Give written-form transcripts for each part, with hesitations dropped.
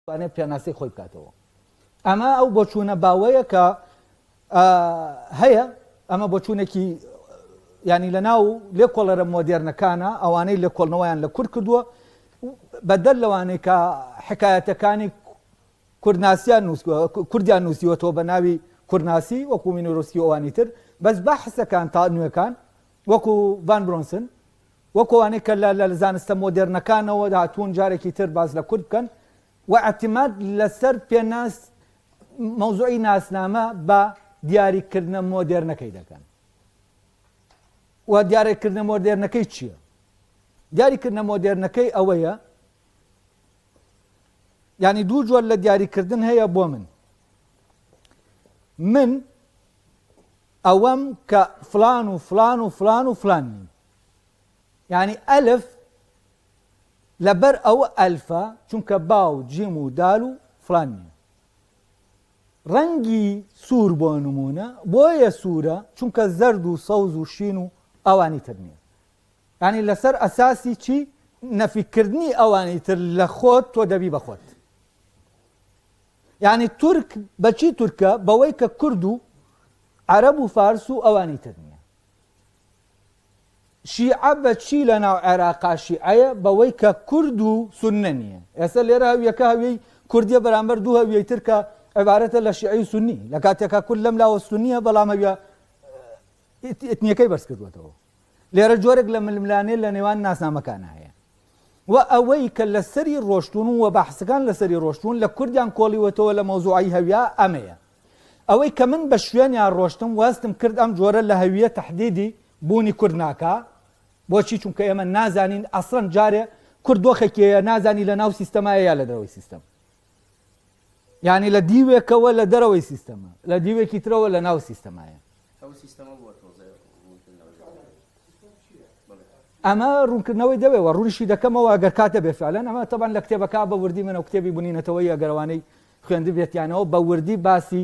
توانێت پێناسی خۆی بکاتەوە. ئەمە ئەو بۆچوونە باوەیە کە هەیە، ئەمە بۆچوونێکی ینی لە ناو لێکۆڵەرە مۆدێرنەکانە ئەوانەی لێکۆڵنەوەیان لە کورد کردووە بەدەر لەوانەیە کە حکایەتەکانی کوردیان نووسیوەتەوە بە ناوی کوردناسی وەکو مینۆرۆسی ئەوانی تر، بەس بەحسەکان تا نوێەکان وەکو ڤان برۆنسن وەکوانەی کە لە زانستە مۆدێرنەکانەوە هاتوون جارێکی تر باز لە کورد بکەن و اعتماد لەسەر پێناس مەوزوعی ناسنامە بە دیاریکردنە مۆدێرنەکەی دەکەن. و دیاریکردنە مۆدێرنەکەی چییە؟ دیاریکردنە مۆدێرنەکەی ئەوەیە، ینی دوو جۆر لە دیاریکردن هەیە بۆ من ئەوەم کە فلان و فلان و فلان و فلان نیم، ینی ئەلف لەبەر ئەوە ئەلفە چونکە باو جیم و دال و فلان نییە. ڕەنگی سوور بۆ نمونە بۆیە سوورە چونکە زەرد و سەوز و شین و ئەوانی تر نییە. ینی لەسەر ئەساسی چی؟ نەفیکردنی ئەوانی تر لە خۆت تۆ دەبی بە خۆت. ینی تورک بەچی تورکە؟ بەوەی کە کورد و عەرەب و فارس و ئەوانی تر نییە. شیعە بەچی لە ناو عێراقا شیعەیە؟ بەوەی کە کورد و سوننە نییە. ئێستا لێرە هەویەکە هەویەی کوردیە بەرامبەر دوو هەویەی تر کە عیبارەتە لە شیعەی و سوننی، لە کاتێکە کورد لەم لاوە سوننیە بەڵام هەویە ئێتنیەکەی بەرز کردوێتەوە. لێرە جۆرێک لە ململانێ لە نێوان ناسنامەکانە هەیە. و ئەوەی کە لە سەری ڕۆشتون و بەحسەکان لە سەری ڕۆشتون لە کوردیان کۆڵیوەتەوە لە مەوزوعی هەویە ئەمەیە. ئەوەی کە من بە شوێنیان ڕۆشتم وەستم کرد ئەم جۆرە لە هەویە تەحدیدی بوونی کورد ناکا. بۆچی؟ چونکە ئێمە نازانین ئەسڵەن جارێ کورد دۆخێکیە نازانی لە ناو سیستەمایە یا لە دەرەوەی سیستەم، ینی لە دیوێکەوە لە دەرەوەی سیستەمە، لە دیوێکی ترەوە لە ناو سیستەمایە. ئەمە ڕوونکردنەوەی دەوێت و ڕوونیشی دەکەمەوە ئەگەر کاتە بێفعلەن. ئەمە تەبان لە کتێبەکە بە وردی منە و کتێبی بوونینەتەوەی ئەگەرەوانەی خوێندە بێتیانەوە بە وردی باسی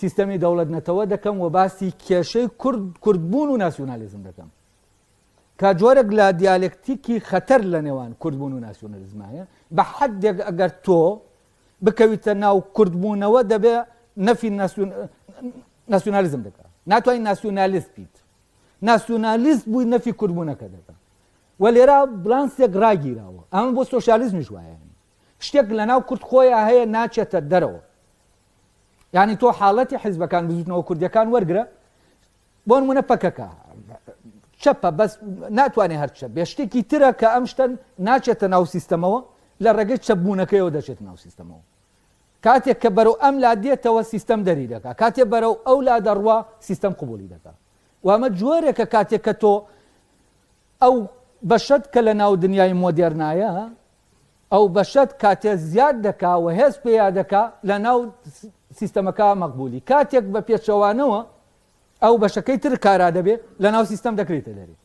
سیستەمی دەوڵەت نەتەوە دەکەم و باسی کێشەی کوردبوون و ناسیۆنالیزم دەکەم کە جۆرێک لە دیالکتیکی خەتەر لە نێوان کوردبوون و ناسیۆنالیزمایە. بە حەدێک ئەگەر تۆ بکەویتە ناو کوردبوونەوە دەبێ نەفی ناسیۆنالیزم دەکات، ناتوانین ناسیۆنالیست بیت. ناسیۆنالیست بووی نەفی کوردبوونەکە دەکات. و لێرە بڵانسێک ڕاگیراوە. ئەمە بۆ سۆشیالیزمیش وایە، شتێک لە ناو کورد خۆیان هەیە ناچێتە دەرەوە. ینی تۆ حاڵەتی حیزبەکان بزوتنەوە کوردیەکان وەرگرە، بۆ نمونە پەکەکە چەپە بەس ناتوانێت هەر چەپ بێ، شتێکی ترە کە ئەم شتە ناچێتە ناو سیستەمەوە لە ڕێگەی چەپبوونەکەیەوە دەچێت ناو سیستەمەوە. کاتێک کە بەرەو ئەم لا دێتەوە سیستەم دەری دەکات، کاتێک بەرەو ئەو لا دەڕوا سیستەم قبولی دەکات. و ئەمە جۆرێکە کاتێک کە تۆ ئەو بەشت کە لە ناو دنیای مۆدێرنایە ئەو بەشت کاتێ زیاد دەکا و هێز پێیا دەکا لە ناو سیستەمەکە مەقبولی. کاتێک بە پێچەوانەوە ئەو بەشەکەی تر کارا دەبێ لە ناو سیستەم دەکرێتە دەری.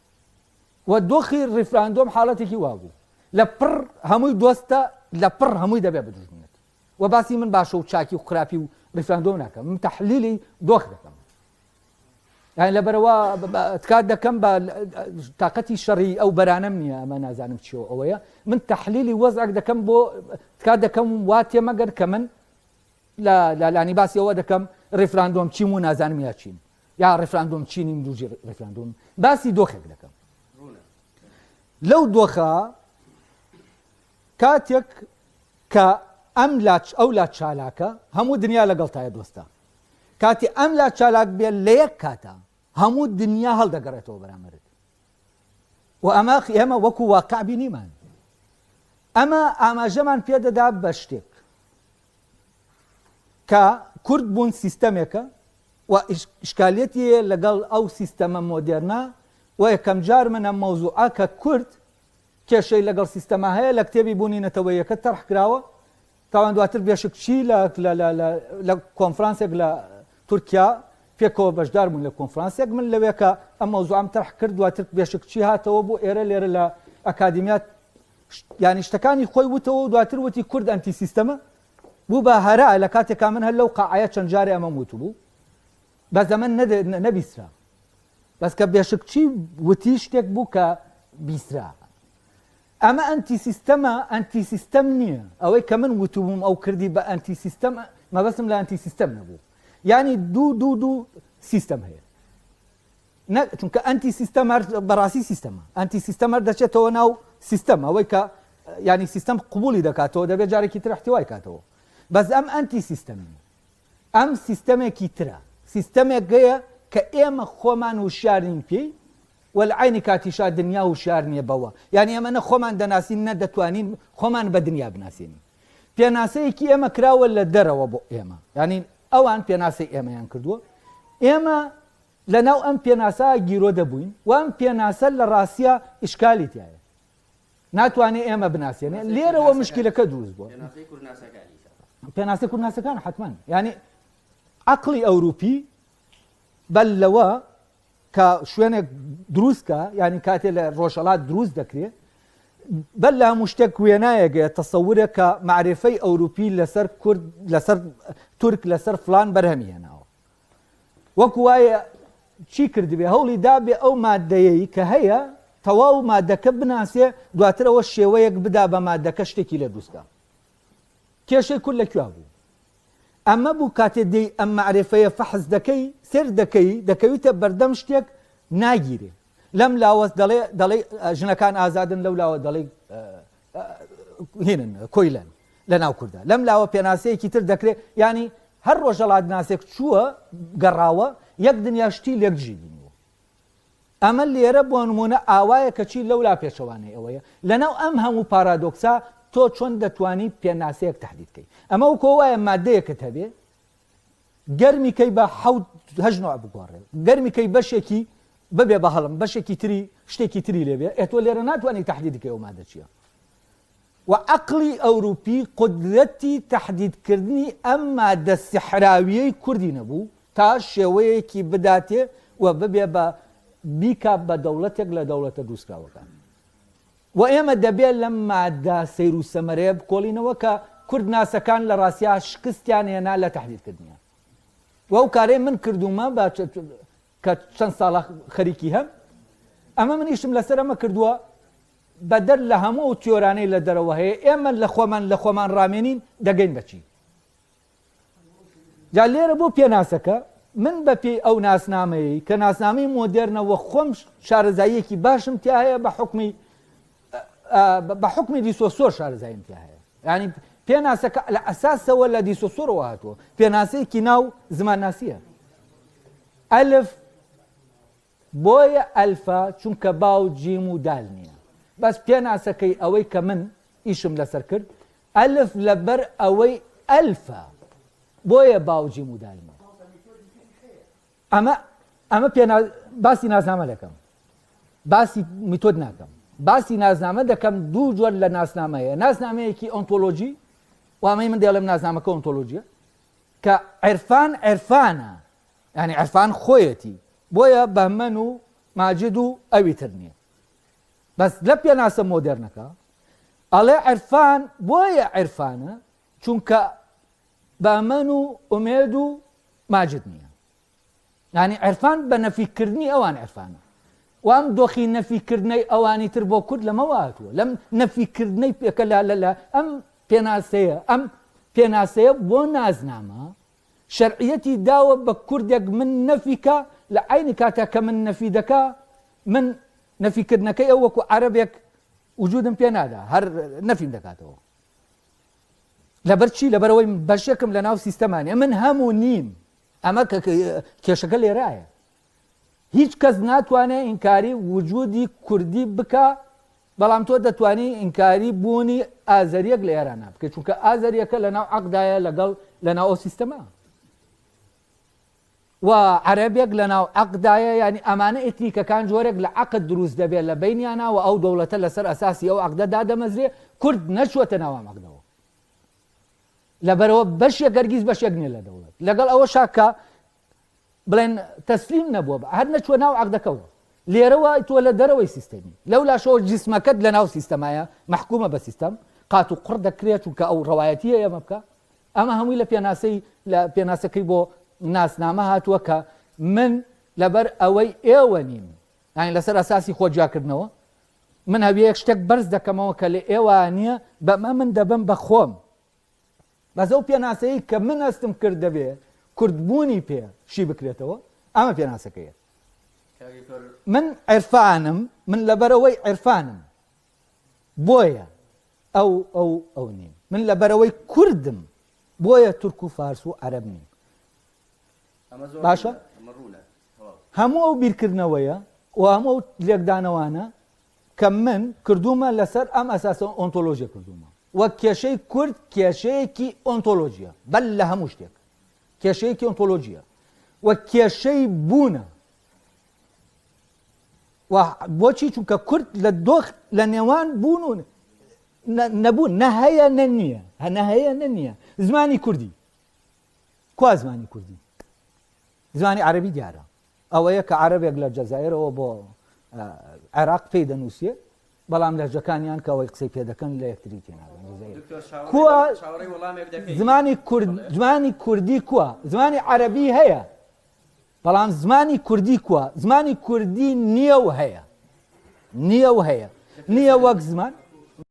و دۆخی ڕیفراندۆم حاڵەتێکی وابوو، لە پڕ هەمووی دۆستە لە پڕ هەمووی دەبێ بدژمێت. و باسی من باشە و چاکی و خراپی و ڕیفراندۆم ناکەم، من تەحلیلی دۆخ دەکەم. یعنی لەبەرەوە تکات دەکەم بە تااقەتی شەڕی ئەو بەرانەم نییە، ئەمە نازانم چیەوە ئەوەیە. من تەحلیلی وەزعک دەکەم بۆ تکات دەکەم وا تێمەگەر کە من لانی باسی ئەوە دەکەم ڕیفراندۆم چیم و نازانم یا چین، یا ڕیفراندۆم چینیم دوژی ڕیفراندۆم. باسی دۆخێک دەکەم. لەو دۆخە کاتێک کە ئەم ئەو لا چالاکە هەموو دنیا لەگەڵ تایە دۆستە، کاتی ئەم لا چالاک بێت لە یەک کاتە هەموو دنیا هەڵدەگەڕێتەوە بەرامبەرت. و ئەمە ئێمە وەکو واقع بینیمان. ئەمە ئاماژەمان پێدەدا بە شتێک کە کورد بوون سیستەمێکە و ئیشکالێتی لەگەڵ ئەو سیستەمە مۆدێرنا. و یەکەم جار منە مەوزوعە کە کورد کێشەی لەگەڵ سیستەما هەیە لە کتێبی بوونینەتەوەیەکە تەرح کراوە. تاوان دواتر بێشکچی لە کۆنفرانسێک لە تورکیا پێکەوە بەشدار بوون لە کۆنفرانسێک. من لەوێ کە ئەم مەوزوعم تەرح کرد دواتر بێشکچی هاتەوە بۆ ئێرە لێرە لە ئەکادمیات ینی شتەکانی خۆی وتەوە و دواتر وتی کورد ئەنتی سیستەمە بوو بە هەرا لە کاتێکا من هەر لەو قاعەیە چەند جارێ ئەمە وت بوو بە زەمن نەبیسترا، بەس کە بێشکچی وتی شتێک بوو کە بیسترا. ئەمە ئەنتی سیستەم نییە ئەوەی کە من وتوبووم ئەو کردی بە ئەنتی سیستەم مەبەستم لە ئەنتی سیستەم نەبوو یعنی دوو سیستەم هەیە چونکە ئەنتی سیستەم بەڕاستی سیستەمە ئەنتی سیستەمە دەچێتەوە ناو سیستەم ئەوەی کە ینی سیستەم قبولی دەکاتەوە دەبێت جارێکی تر احتیوای کاتەوە بەس ئەم ئەنتی سیستەمی ئەم سیستەمێکی ترە سیستەمێک گەیە کە ئێمە خۆمان وشارین پێی وەلعینی کاتیشا دنیا وشار نییە بەوە یعنی ئەمە نە خۆمان دەناسین نەدەتوانین خۆمان بە دنیا بناسیین پێناسەیەکی ئێمە کراوە لە دەرەوە بۆ ئێمە ینی ئەوان پێناسی ئێمەیان کردووە ئێمە لەناو ئەم پێناسا گیرۆ دەبووین و ئەم پێناسە لە ڕاستیە ئیشکالی تایە ناتوانێت ئێمە بناسیێنێ لێرەوە مشکلەکە دروست بووە پێناسی کورناسەکان حتمما ینی عەقڵی ئەوروپی بەل لەوە کە شوێنێک دروستکە ینی کاتێ لە ڕۆژهەڵات دروست دەکرێت بەل لە هەموو شتێک وێنایەگە تەسەورە کە معرفەی ئەوروپی لەسەر کورد لەسەر تورک لەسەر فلان بەرهەمهێناوە وەکو وایە چی کردبێ هەوڵی دابێ ئەو مادەیەی کە هەیە تەواو مادەکە بناسێ دواترەوە شێوەیەک بدا بە مادەکە شتێکی لە دروستکە کێشەی کورد لەکوێ بوو ئەمە بوو کاتێ دەی ئەم معرفەیە فەحز دەکەی سێر دەکەویتە بەردەم شتێک ناگیرێ لەم لاوەست دەڵێ ژنەکان ئازادن لەو لاوە دەڵێ هێنن کۆیلەن لە ناو کووردا لەم لاوە پێناسەیەکی تر دەکرێت ینی هەر ڕۆژهەڵات ناسێک چووە گەڕاوە یەک دنیا شتی لێکژی بینەوە ئەمە لێرە بۆ نمونە ئاوایە کە چی لەولا پێچەوانەی ئەوەیە لەناو ئەم هەموو پارادۆکسا تۆ چۆن دەتوانی پێناسەیەک تهدید بکەیت ئەمە وەکو وایە مادەیەکت هەبێ گەرمیکەی بە هەژ نوع بگۆڕێ گەرمیکەی بەشێکی ببێ بە هەڵم بەشێکی تری شتێکی تری لێبێ ئێتۆ لێرە ناتوانانی تهدید بکەی ئەو مادە چییە و عەقڵی ئەوروپی قودرەتی تهدیدکردنی ئەم مادە سیحراویەی کوردی نەبوو تا شێوەیەکی بداتێ و ببێ بە بیکا بە دەوڵەتێک لە دەوڵەتە دروستکراوەکان و ئێمە دەبێت لەم مادە سەیر و سەمەرەیە بکۆڵینەوە کە کورد ناسەکان لە ڕاستیا شکستیان هێنا لە تهدیدکردنیان و ئەو کارەی من کردومە کە چەند ساڵە خەریکی هەم ئەمە منیشتم لەسەر ئەمە کردووە بەدەر لە هەموو تیۆرانەی لە دەرەوە هەیە ئێمە لە خۆمان ڕامێنین دەگەین بەچی جا لێرە بۆ پێناسەکە من بە پێی ئەو ناسنامەیە کە ناسنامەی مۆدێرنەوە خۆم شارەزاییەکی باشم تیا هەیە بە حکمی دیسۆسۆر شارەزاییم تیا هەیە ینی پێناسەکە لە ئەساسەوە لە دیسۆسۆرەوە هاتووە پێناسەیەکی ناو زمانناسیە ئەلف بۆیە ئەلفە چونکە باو جیم و دال نییە بەس پێناسەکەی ئەوەی کە من ئیشم لەسەر کرد ئەلف لەبەر ئەوەی ئەلفە بۆیە باو جیم و دال نییە ئەمە باسی ناسنامە دەکەم باسی میتۆد ناکەم باسی ناسنامە دەکەم دوو جۆر لە ناسنامەیە ناسنامەیەکی ئۆنتۆلۆژی و ئەمەی من دێڵم ناسنامەکە ئۆنتۆلۆژیە کە عێرفانە ینی عێرفان خۆیەتی بۆیە بەهمەن و ماجد و ئەوی تر نییە بەس لە پێناسە مۆدێرنەکە ئەڵێ عێرفان بۆیە عێرفانە چونکە بەهمەن و ئومێد و ماجد نییە ینی عێرفان بە نەفیکردنی ئەوان عێرفانە و ئەم دۆخی نەفیکردنەی ئەوانی تر بۆ کورد لەمەوە هاتووە لەم نەفیکردنەی پێکە لە ئەم پێناسەیە بۆ نازنامە شەرعیەتی داوە بە کوردێک من نەفیکە لە عینی کاتە کە من نەفی دەکا من نەفیکردنەکەی ئەو وەکو عەرەبێک وجودم پێ نادا هەر نەفیم دەکاتەوە لەبەر چی لەبەرەوەی بەشێکم لە ناو سیستەمانێ من هەموو نیم ئەمە کێشەکە لێرایە هیچ کەس ناتوانێت ئینکاری وجودی کوردی بکە بەڵام تۆ دەتوانی ئینکاری بوونی ئازەریەک لە ئێرانە بکەیت چونکە ئازەریەکە لە ناو عەقدایە لەگەڵ لە ناو ئەو سیستەمە و عەرەبێک لە ناو عەقدایە ینی ئەمانە ئێتنیکەکان جۆرێک لە عەقد دروست دەبێت لە بەینیانە و ئەو دەوڵەتە لەسەر ئەساسی ئەو عەقدەدا دەمەزرێ کورد نەچوەتە ناو ئەم عەقدەوە لەبەرەوە بەشێک هەرگیز بەشێک نییە لە دەوڵەت لەگەڵ ئەوە شاکە بڵێن تەسلیم نەبووە هەر نەچوە ناو عەقدەکەەوە لێرەوە تۆ لە دەرەوەی سیستەمی لەولاشەوە جسمەکەت لە ناو سیستەمایە محکومە بە سیستەم قات و قڕ دەکرێت چونکە ئەو ڕەوایەتیە ئێمە بکە ئەمە هەمووی لە پێناسەکەی بۆ ناسنامە هاتووە کە من لەبەر ئەوەی ئێوە نیم ینی لەسەر ئەساسی خۆجیاکردنەوە من هەبێ شتێک بەرز دەکەمەوە کە لە ئێوانە بەمە من دەبم بە خۆم بەس ئەو پێناسەیە کە من هەستم کرد دەبێ کوردبوونی پێ شی بکرێتەوە ئەمە پێناسەکەیە من عرفانم من لەبەرەوەی عرفانم بۆیە ئەو نیم من لەبەرەوەی کوردم بۆیە تورک و فارس و عەرەب نیم باشە هەموو ئەو بیرکردنەوەیە و هەموو ئەو لێکدانەوانە کە من کردومە لەسەر ئەم ئەساسە ئۆنتۆلۆژیە کردومە وەک کێشەی کورد کێشەیەکی ئۆنتۆلۆژیە بەل لە هەموو شتێک کێشەیەکی ئۆنتۆلۆژیە وە کێشەی بوونە بۆچی چونکە کورد لە دۆخ لە نێوان بوون و نەبوون نەهەیە نەنیە هەنەهەیە نەنیە زمانی کوردی کوا زمانی کوردی زمانی عەرەبی دیارە ئەوەیە کە عەرەبێک لە جەزایرەوە بۆ عێراق پێی دەنووسێ بەڵام لەهجەکانیان کە ئەوەی قسەی پێ دەکەن لە یەکتری تێناگەن زمانی کوردی کووە زمانی عەرەبی هەیە بەڵام زمانی کوردی کووە زمانی کوردی نییە و هەیە نییە وەک زمان